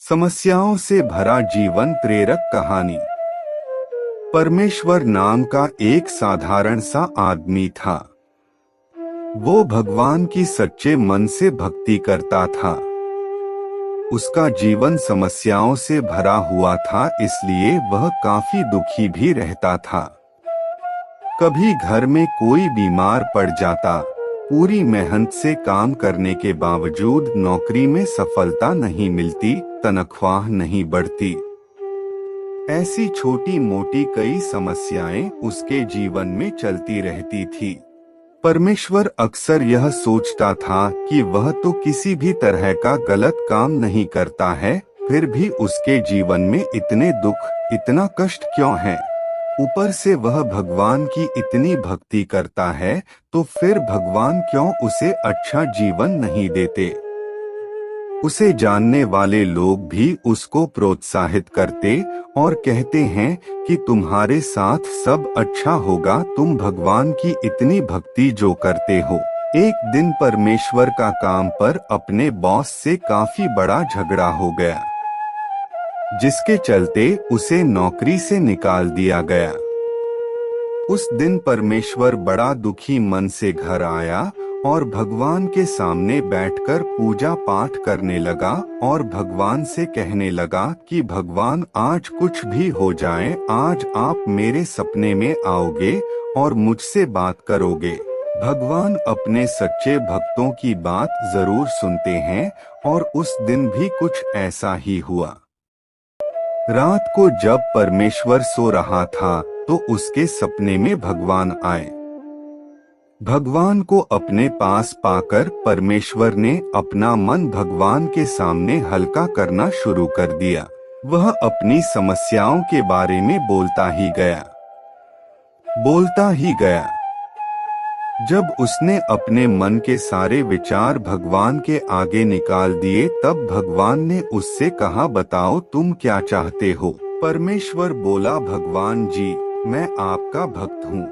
समस्याओं से भरा जीवन प्रेरक कहानी। परमेश्वर नाम का एक साधारण सा आदमी था। वो भगवान की सच्चे मन से भक्ति करता था। उसका जीवन समस्याओं से भरा हुआ था, इसलिए वह काफी दुखी भी रहता था। कभी घर में कोई बीमार पड़ जाता, पूरी मेहनत से काम करने के बावजूद नौकरी में सफलता नहीं मिलती, तनख्वाह नहीं बढ़ती। ऐसी छोटी मोटी कई समस्याएं उसके जीवन में चलती रहती थी। परमेश्वर अक्सर यह सोचता था कि वह तो किसी भी तरह का गलत काम नहीं करता है, फिर भी उसके जीवन में इतने दुख, इतना कष्ट क्यों है। ऊपर से वह भगवान की इतनी भक्ति करता है, तो फिर भगवान क्यों उसे अच्छा जीवन नहीं देते। उसे जानने वाले लोग भी उसको प्रोत्साहित करते और कहते हैं कि तुम्हारे साथ सब अच्छा होगा, तुम भगवान की इतनी भक्ति जो करते हो। एक दिन परमेश्वर का काम पर अपने बॉस से काफी बड़ा झगड़ा हो गया, जिसके चलते उसे नौकरी से निकाल दिया गया। उस दिन परमेश्वर बड़ा दुखी मन से घर आया और भगवान के सामने बैठकर पूजा पाठ करने लगा और भगवान से कहने लगा कि भगवान, आज कुछ भी हो जाए, आज आप मेरे सपने में आओगे और मुझसे बात करोगे। भगवान अपने सच्चे भक्तों की बात जरूर सुनते हैं और उस दिन भी कुछ ऐसा ही हुआ। रात को जब परमेश्वर सो रहा था, तो उसके सपने में भगवान आए। भगवान को अपने पास पाकर परमेश्वर ने अपना मन भगवान के सामने हल्का करना शुरू कर दिया। वह अपनी समस्याओं के बारे में बोलता ही गया। जब उसने अपने मन के सारे विचार भगवान के आगे निकाल दिए, तब भगवान ने उससे कहा, बताओ तुम क्या चाहते हो। परमेश्वर बोला, भगवान जी, मैं आपका भक्त हूँ।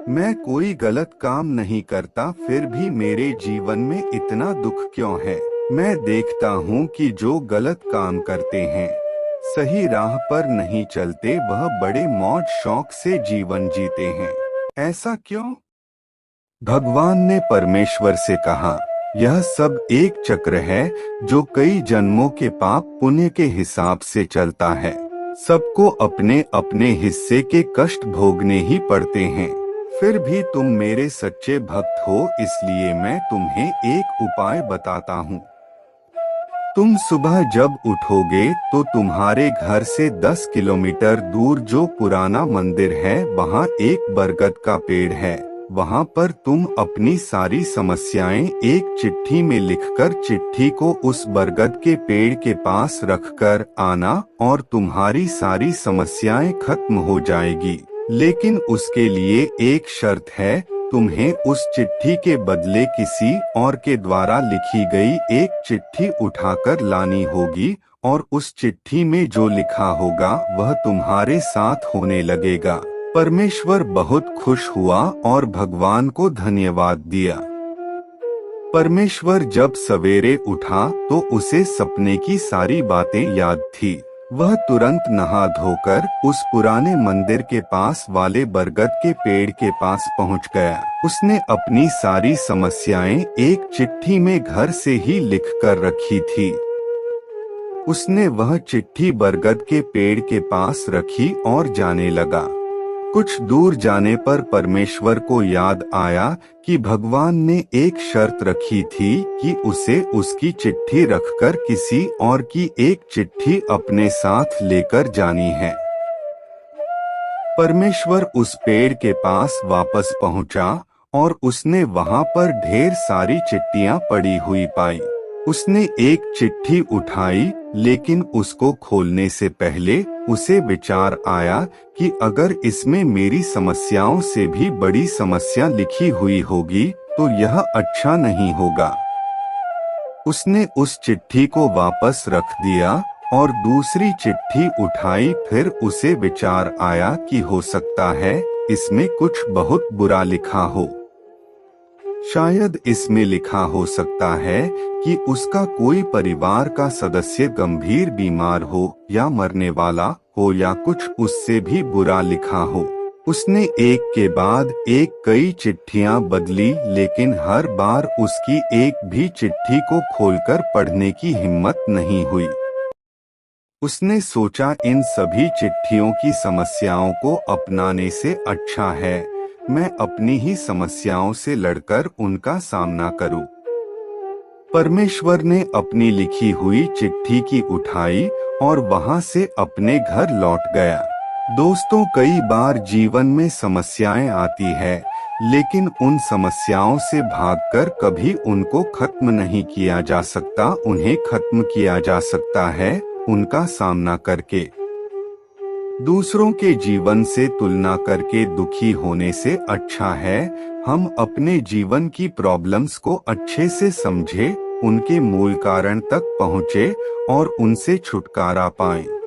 मैं कोई गलत काम नहीं करता, फिर भी मेरे जीवन में इतना दुख क्यों है। मैं देखता हूँ कि जो गलत काम करते हैं, सही राह पर नहीं चलते, वह बड़े मौज शौक से जीवन जीते हैं। ऐसा क्यों? भगवान ने परमेश्वर से कहा, यह सब एक चक्र है जो कई जन्मों के पाप पुण्य के हिसाब से चलता है। सबको अपने अपने हिस्से के कष्ट भोगने ही पड़ते हैं। फिर भी तुम मेरे सच्चे भक्त हो, इसलिए मैं तुम्हें एक उपाय बताता हूँ। तुम सुबह जब उठोगे तो तुम्हारे घर से 10 किलोमीटर दूर जो पुराना मंदिर है, वहाँ एक बरगद का पेड़ है। वहाँ पर तुम अपनी सारी समस्याएं एक चिट्ठी में लिखकर चिट्ठी को उस बरगद के पेड़ के पास रखकर आना और तुम्हारी सारी समस्याएं खत्म हो जाएगी। लेकिन उसके लिए एक शर्त है, तुम्हें उस चिट्ठी के बदले किसी और के द्वारा लिखी गई एक चिट्ठी उठाकर लानी होगी और उस चिट्ठी में जो लिखा होगा वह तुम्हारे साथ होने लगेगा। परमेश्वर बहुत खुश हुआ और भगवान को धन्यवाद दिया। परमेश्वर जब सवेरे उठा तो उसे सपने की सारी बातें याद थी। वह तुरंत नहा धोकर उस पुराने मंदिर के पास वाले बरगद के पेड़ के पास पहुंच गया। उसने अपनी सारी समस्याएं एक चिट्ठी में घर से ही लिख कर रखी थी। उसने वह चिट्ठी बरगद के पेड़ के पास रखी और जाने लगा। कुछ दूर जाने पर परमेश्वर को याद आया कि भगवान ने एक शर्त रखी थी कि उसे उसकी चिट्ठी रखकर किसी और की एक चिट्ठी अपने साथ लेकर जानी है। परमेश्वर उस पेड़ के पास वापस पहुंचा और उसने वहां पर ढेर सारी चिट्ठियां पड़ी हुई पाई। उसने एक चिट्ठी उठाई, लेकिन उसको खोलने से पहले उसे विचार आया कि अगर इसमें मेरी समस्याओं से भी बड़ी समस्या लिखी हुई होगी तो यह अच्छा नहीं होगा। उसने उस चिट्ठी को वापस रख दिया और दूसरी चिट्ठी उठाई। फिर उसे विचार आया कि हो सकता है इसमें कुछ बहुत बुरा लिखा हो। शायद इसमें लिखा हो सकता है कि उसका कोई परिवार का सदस्य गंभीर बीमार हो या मरने वाला हो या कुछ उससे भी बुरा लिखा हो। उसने एक के बाद एक कई चिट्ठियां बदली, लेकिन हर बार उसकी एक भी चिट्ठी को खोलकर पढ़ने की हिम्मत नहीं हुई। उसने सोचा, इन सभी चिट्ठियों की समस्याओं को अपनाने से अच्छा है मैं अपनी ही समस्याओं से लड़कर उनका सामना करूं। परमेश्वर ने अपनी लिखी हुई चिट्ठी की उठाई और वहां से अपने घर लौट गया। दोस्तों, कई बार जीवन में समस्याएं आती है, लेकिन उन समस्याओं से भागकर कभी उनको खत्म नहीं किया जा सकता। उन्हें खत्म किया जा सकता है उनका सामना करके। दूसरों के जीवन से तुलना करके दुखी होने से अच्छा है हम अपने जीवन की प्रॉब्लम्स को अच्छे से समझें, उनके मूल कारण तक पहुँचे और उनसे छुटकारा पाएं।